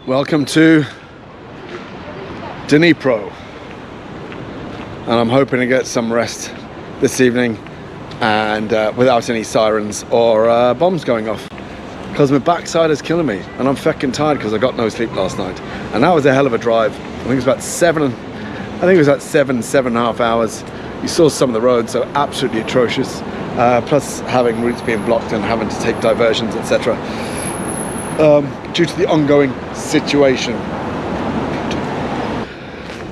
Welcome to Dnipro, and I'm hoping to get some rest this evening and without any sirens or bombs going off, because my backside is killing me and I'm feckin' tired because I got no sleep last night, and that was a hell of a drive. I think it was about 7.5 hours. You saw some of the roads, so absolutely atrocious, plus having routes being blocked and having to take diversions, etc. Due to the ongoing situation.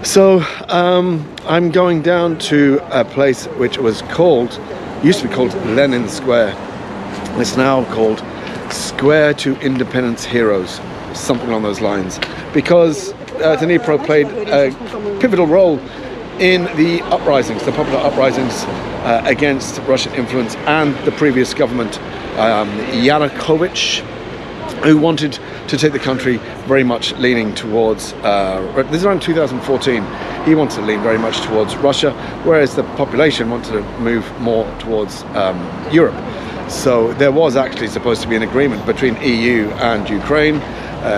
So I'm going down to a place which used to be called Lenin Square. It's now called Square to Independence Heroes, something along those lines, because Dnipro played a pivotal role in the uprisings, the popular uprisings against Russian influence and the previous government, Yanukovych, who wanted to take the country very much leaning towards, this is around 2014, he wanted to lean very much towards Russia, whereas the population wanted to move more towards Europe. So there was actually supposed to be an agreement between EU and Ukraine.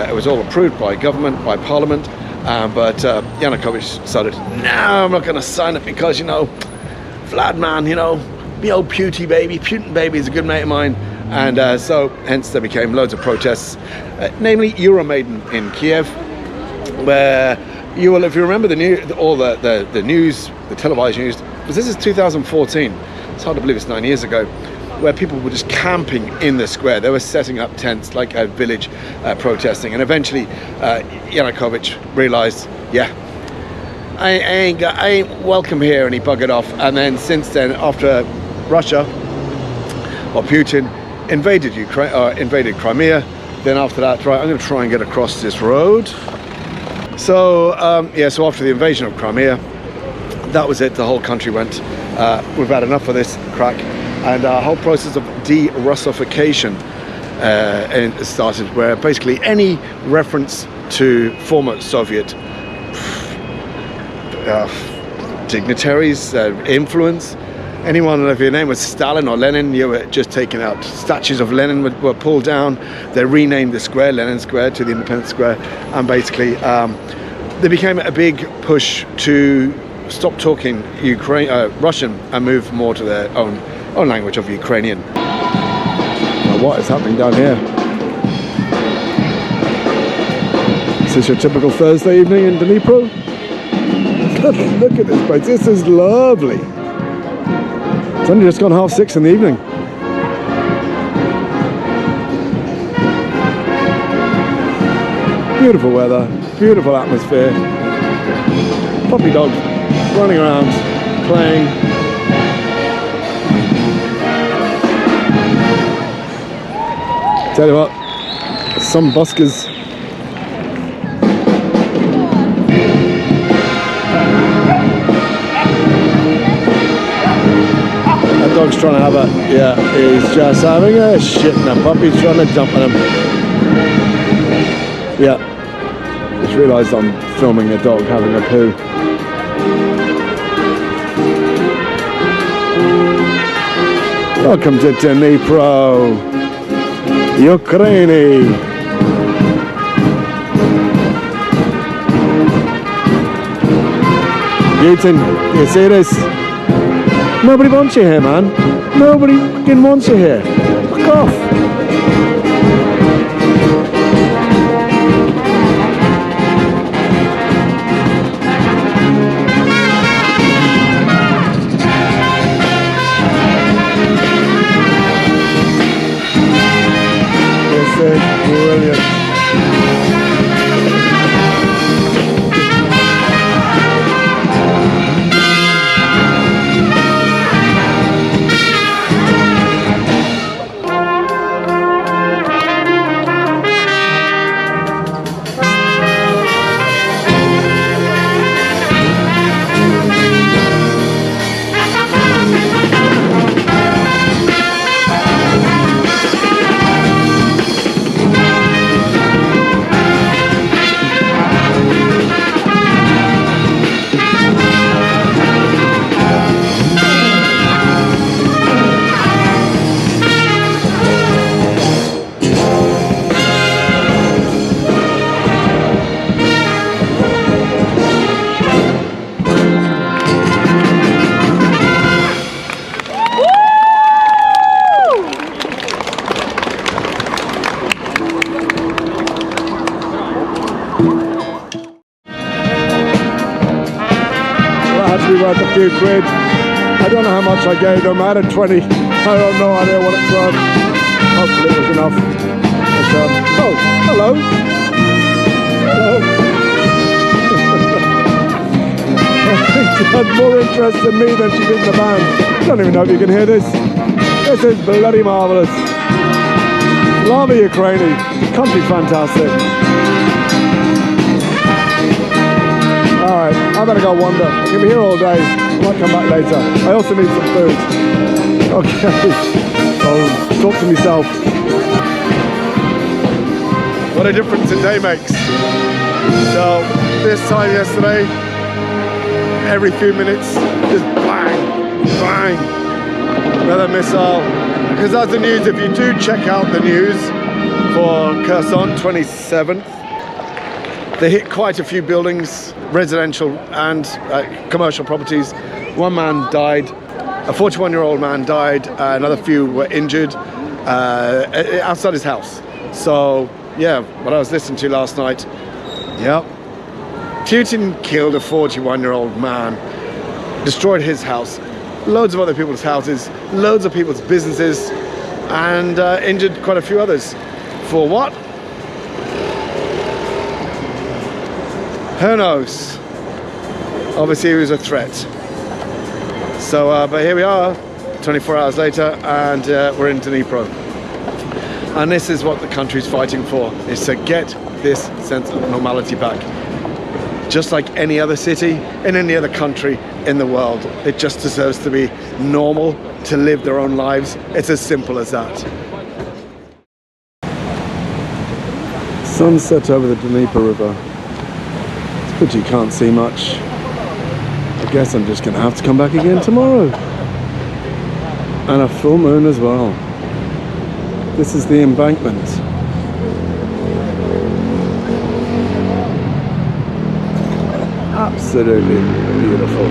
It was all approved by government, by parliament, but Yanukovych decided, no, I'm not going to sign it because, Vlad man, me old Putin baby is a good mate of mine. And so hence there became loads of protests, namely Euromaidan in Kiev, where you will, if you remember the news, the televised news, because this is 2014, it's hard to believe it's 9 years ago, where people were just camping in the square. They were setting up tents like a village, protesting, and eventually Yanukovych realized, yeah, I ain't welcome here, and he buggered off. And then since then, after Russia or Putin invaded Crimea, then after that, right, I'm going to try and get across this road. So so after the invasion of Crimea, that was it. The whole country went, we've had enough of this crack, and a whole process of de-Russification started, where basically any reference to former Soviet dignitaries, influence, anyone, if your name was Stalin or Lenin, you were just taken out. Statues of Lenin were pulled down. They renamed the square, Lenin Square, to the Independence Square. And basically, there became a big push to stop talking Russian and move more to their own language of Ukrainian. Now, what is happening down here? Is this your typical Thursday evening in Dnipro? Look at this place. This is lovely. It's only just gone 6:30 in the evening. Beautiful weather, beautiful atmosphere. Puppy dogs running around, playing. Tell you what, some buskers. Dog's trying to have he's just having a shit, and a puppy's trying to jump on him. Yeah, just realised I'm filming a dog having a poo. Welcome to Dnipro, Ukraine. Putin, you see this? Nobody wants you here, man. Nobody fucking wants you here. Fuck off. This is brilliant. probably worth a few quid. I don't know how much I gave them. I had 20. I have no idea what it's worth. Hopefully it was enough. But, oh, hello. Hello. I think she had more interest in me than she did in the band. I don't even know if you can hear this. This is bloody marvellous. Slava Ukraine. Country's fantastic. Alright, I better go wander. I'm going to be here all day. I might come back later. I also need some food. Okay. I'll talk to myself. What a difference a day makes. So, this time yesterday, every few minutes, just bang, bang, another missile. Because that's the news. If you do check out the news for Kherson 27th, they hit quite a few buildings, residential and commercial properties. One man died, a 41-year-old man died, another few were injured outside his house. So, yeah, what I was listening to last night, yeah, Putin killed a 41-year-old man, destroyed his house, loads of other people's houses, loads of people's businesses, and injured quite a few others. For what? Who knows? Obviously, it was a threat. So, but here we are, 24 hours later, and we're in Dnipro. And this is what the country's fighting for, is to get this sense of normality back. Just like any other city, in any other country in the world, it just deserves to be normal, to live their own lives. It's as simple as that. Sunset over the Dnipro River. But you can't see much. I guess I'm just going to have to come back again tomorrow. And a full moon as well. This is the embankment. Absolutely beautiful.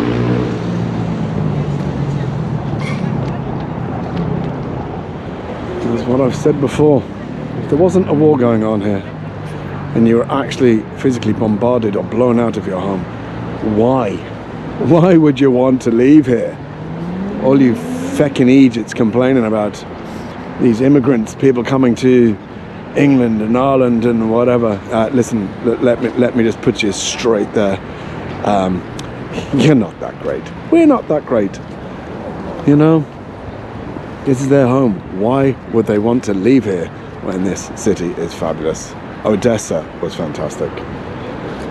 That's what I've said before. If there wasn't a war going on here, and you were actually physically bombarded or blown out of your home, why? Why would you want to leave here? All you feckin' Egypts complaining about these immigrants, people coming to England and Ireland and whatever. Listen, let me just put you straight there. You're not that great. We're not that great. You know, this is their home. Why would they want to leave here when this city is fabulous? Odessa was fantastic.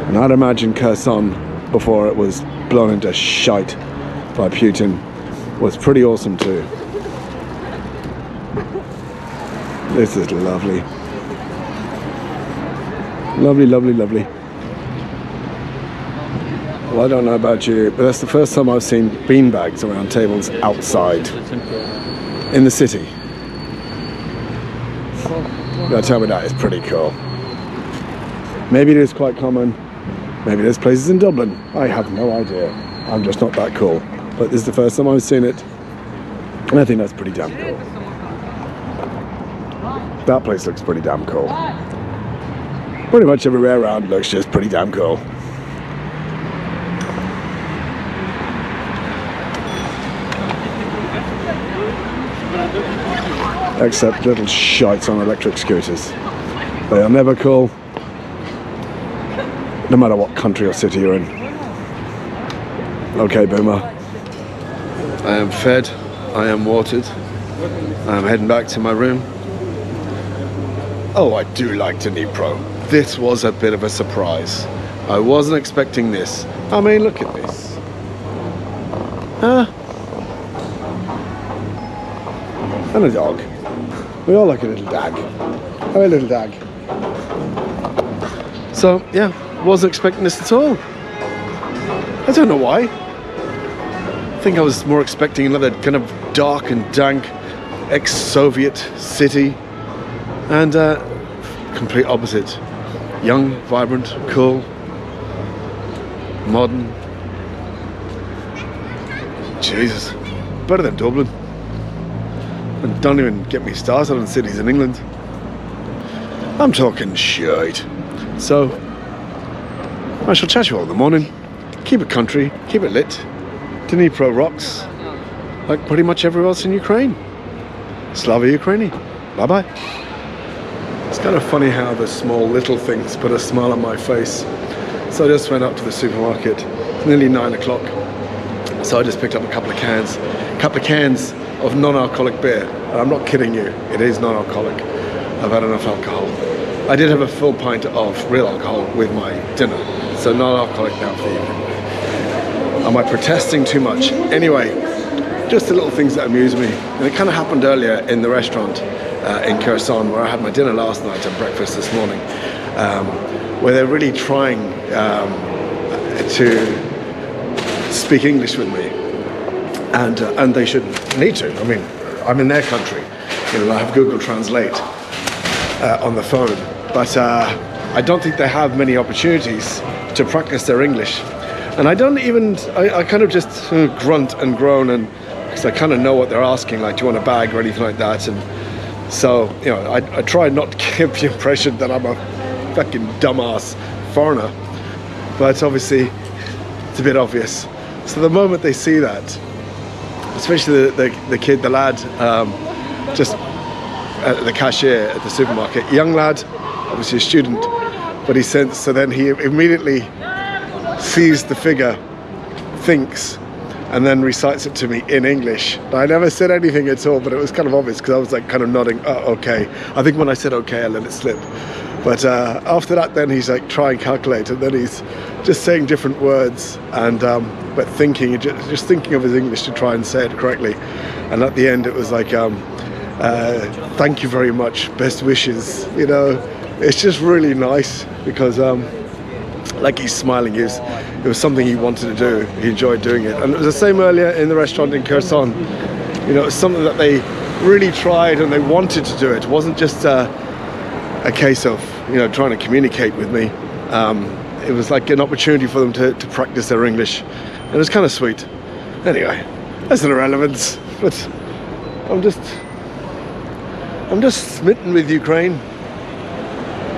And I'd imagine Kherson, before it was blown into shite by Putin, was pretty awesome too. This is lovely. Lovely, lovely, lovely. Well, I don't know about you, but that's the first time I've seen beanbags around tables outside in the city. You gotta tell me that is pretty cool. Maybe it is quite common. Maybe there's places in Dublin. I have no idea. I'm just not that cool. But this is the first time I've seen it. And I think that's pretty damn cool. That place looks pretty damn cool. Pretty much everywhere around looks just pretty damn cool. Except little shites on electric scooters. They are never cool, no matter what country or city you're in. Okay, Boomer. I am fed, I am watered, I am heading back to my room. Oh, I do like Dnipro. This was a bit of a surprise. I wasn't expecting this. I mean, look at this. And a dog. We all like a little dag. Oh, a little dag. So, yeah, wasn't expecting this at all. I don't know why. I think I was more expecting another kind of dark and dank ex-Soviet city. And complete opposite. Young, vibrant, cool, modern. Jesus, better than Dublin. And don't even get me started on cities in England. I'm talking shite. So, I shall chat to you all in the morning. Keep it country, keep it lit, Dnipro rocks, like pretty much everywhere else in Ukraine. Slava Ukraini. Bye-bye. It's kind of funny how the small little things put a smile on my face. So I just went up to the supermarket. It's nearly 9 o'clock. So I just picked up a couple of cans of non-alcoholic beer. And I'm not kidding you, it is non-alcoholic. I've had enough alcohol. I did have a full pint of real alcohol with my dinner. So non-alcoholic now for the evening. Am I protesting too much? Anyway, just the little things that amuse me. And it kind of happened earlier in the restaurant in Kherson, where I had my dinner last night and breakfast this morning, where they're really trying to speak English with me. And they should need to. I mean, I'm in their country. You know, I have Google Translate on the phone. But I don't think they have many opportunities to practice their English. And I don't even, I kind of just grunt and groan, and because I kind of know what they're asking, like, do you want a bag or anything like that? And so, you know, I try not to give the impression that I'm a fucking dumbass foreigner, but obviously it's a bit obvious. So the moment they see that, especially the kid, the lad, just the cashier at the supermarket, young lad, obviously a student, but so then he immediately sees the figure, thinks, and then recites it to me in English. I never said anything at all, but it was kind of obvious because I was like kind of nodding, oh, okay. I think when I said okay, I let it slip. But after that, then he's like try and calculate, and then he's just saying different words, and but thinking, just thinking of his English to try and say it correctly. And at the end, it was like, thank you very much, best wishes. You know, it's just really nice because like he's smiling. It was something he wanted to do. He enjoyed doing it. And it was the same earlier in the restaurant in Kherson. You know, it was something that they really tried and they wanted to do. It wasn't just a case of, you know, trying to communicate with me. It was like an opportunity for them to practice their English. And it was kind of sweet. Anyway, that's an irrelevance. But I'm just smitten with Ukraine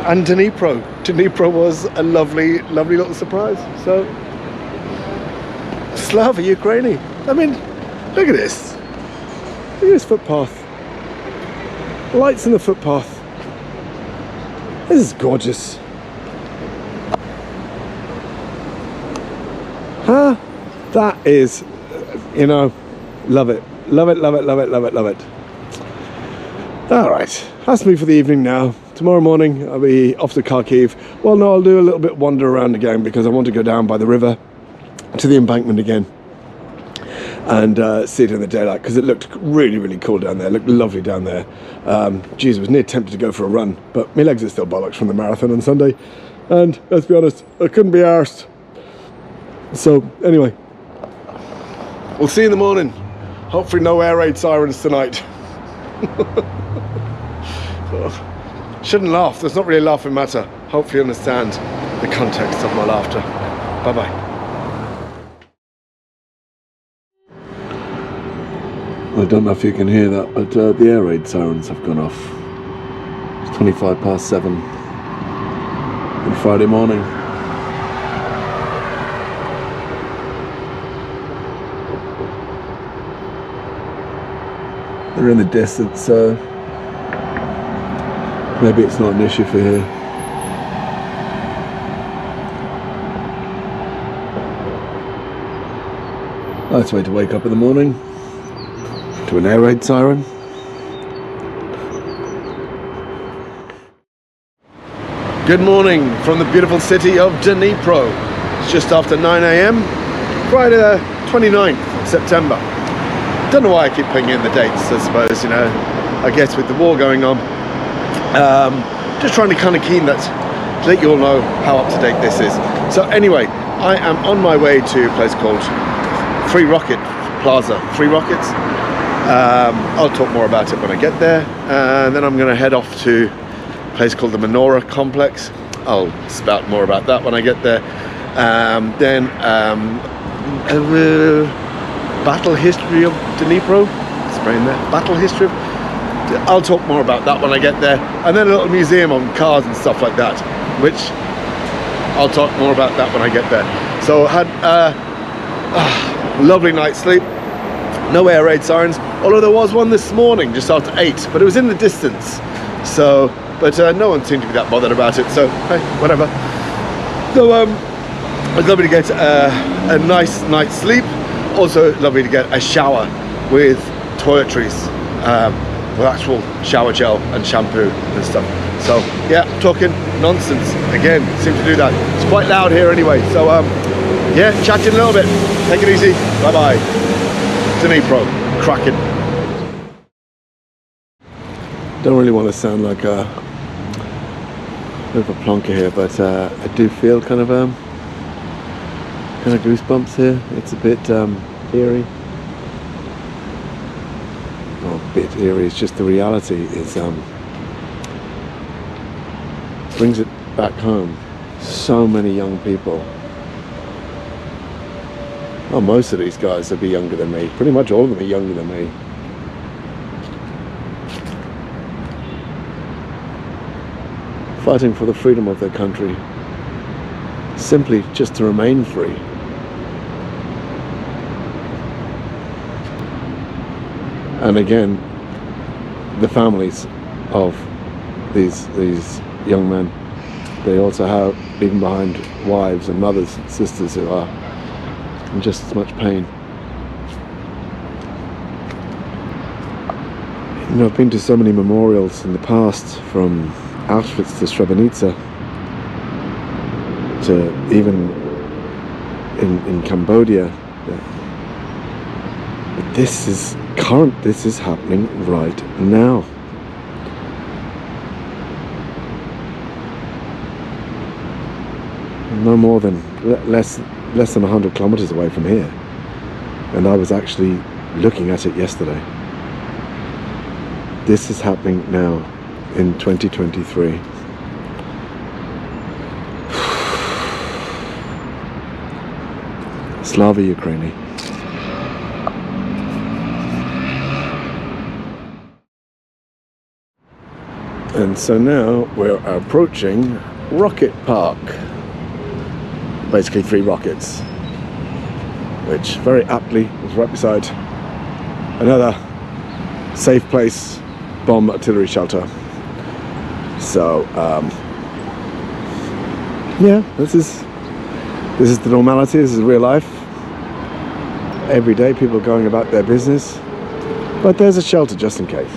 and Dnipro. Dnipro was a lovely, lovely little surprise. So, Slava Ukraini. I mean, look at this. Look at this footpath. Lights in the footpath. This is gorgeous. Huh? That is, you know, love it. Love it, love it, love it, love it, love it. All right, that's me for the evening now. Tomorrow morning I'll be off to Kharkiv. Well, no, I'll do a little bit wander around again because I want to go down by the river to the embankment again and see it in the daylight because it looked really, really cool down there. It looked lovely down there. Geez, I was near tempted to go for a run, but my legs are still bollocks from the marathon on Sunday. And let's be honest, I couldn't be arsed. So anyway, we'll see you in the morning. Hopefully no air raid sirens tonight. Shouldn't laugh. There's not really a laughing matter. Hopefully you understand the context of my laughter. Bye-bye. I don't know if you can hear that, but the air raid sirens have gone off. It's 7:25 on Friday morning. They're in the distance, so maybe it's not an issue for here. Nice way to wake up in the morning to an air raid siren. Good morning from the beautiful city of Dnipro. It's just after 9 a.m. Friday the 29th of September. Don't know why I keep putting in the dates, I suppose, you know. I guess with the war going on. Just trying to kind of to let you all know how up to date this is. So anyway, I am on my way to a place called Three Rocket Plaza. Three Rockets. I'll talk more about it when I get there. And then I'm going to head off to a place called the Menorah Complex. I'll spout more about that when I get there. Battle history of Dnipro. Spraying there. Battle history. I'll talk more about that when I get there. And then a little museum on cars and stuff like that, which I'll talk more about that when I get there. So I had Lovely night's sleep. No air raid sirens, although there was one this morning just after 8, but it was in the distance. So, but no one seemed to be that bothered about it, so hey, whatever. So it was lovely to get a nice night's sleep. Also lovely to get a shower with toiletries, with actual shower gel and shampoo and stuff. So yeah, talking nonsense again, seem to do that. It's quite loud here anyway, so yeah, chatting a little bit. Take it easy, bye bye. Dnipro, cracking. Don't really want to sound like a bit of a plonker here, but I do feel kind of goosebumps here. It's a bit eerie. Well, a bit eerie. It's just the reality is brings it back home. So many young people. Well, most of these guys will be younger than me. Pretty much all of them are younger than me. Fighting for the freedom of their country. Simply just to remain free. And again, the families of these young men, they also have leaving behind wives and mothers and sisters who are in just as much pain. You know, I've been to so many memorials in the past, from Auschwitz to Srebrenica, to even in Cambodia. But this is current, this is happening right now. No more than less than 100 kilometers away from here, and I was actually looking at it yesterday. This is happening now in 2023. Slava Ukraini. And so now we're approaching Rocket Park. Basically 3 rockets, which very aptly is right beside another safe place, bomb artillery shelter. So yeah, this is the normality. This is real life. Every day people are going about their business, but there's a shelter just in case.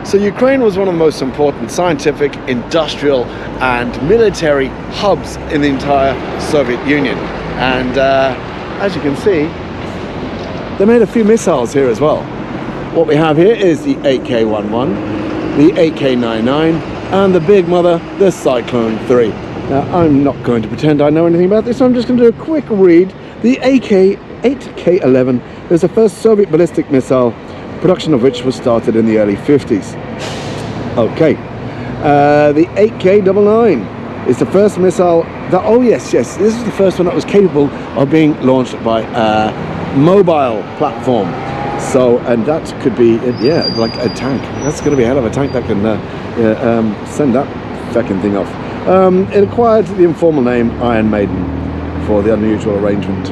So Ukraine was one of the most important scientific, industrial and military hubs in the entire Soviet Union. And as you can see, they made a few missiles here as well. What we have here is the AK-11, the AK-99 and the big mother, the Cyclone 3. Now, I'm not going to pretend I know anything about this, so I'm just going to do a quick read. The AK-11 is the first Soviet ballistic missile, production of which was started in the early 50s. Okay, the 8K99 is the first missile that, oh yes, this is the first one that was capable of being launched by a mobile platform. So, and that could be, yeah, like a tank. That's going to be a hell of a tank that can send that fucking thing off. It acquired the informal name Iron Maiden for the unusual arrangement.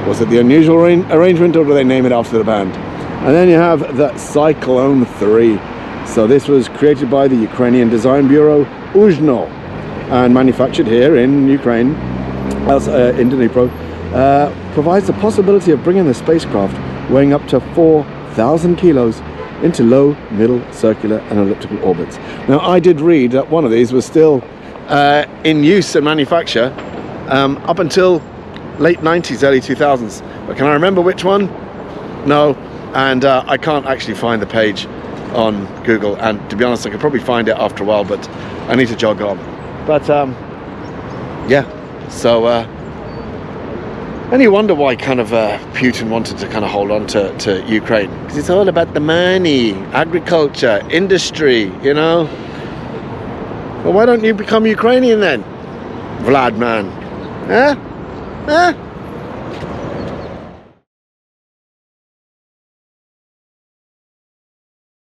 Was it the unusual arrangement, or do they name it after the band? And then you have the Cyclone 3. So this was created by the Ukrainian Design Bureau Uzhno and manufactured here in Ukraine, in Dnipro. Provides the possibility of bringing the spacecraft weighing up to 4,000 kilos into low, middle, circular and elliptical orbits. Now, I did read that one of these was still in use and manufacture up until late 90s, early 2000s. But can I remember which one? No. And I can't actually find the page on Google, and to be honest, I could probably find it after a while, but I need to jog on. But yeah, so and you wonder why kind of Putin wanted to kind of hold on to Ukraine, because it's all about the money, agriculture, industry, you know. Well, why don't you become Ukrainian then, Vlad man? Huh?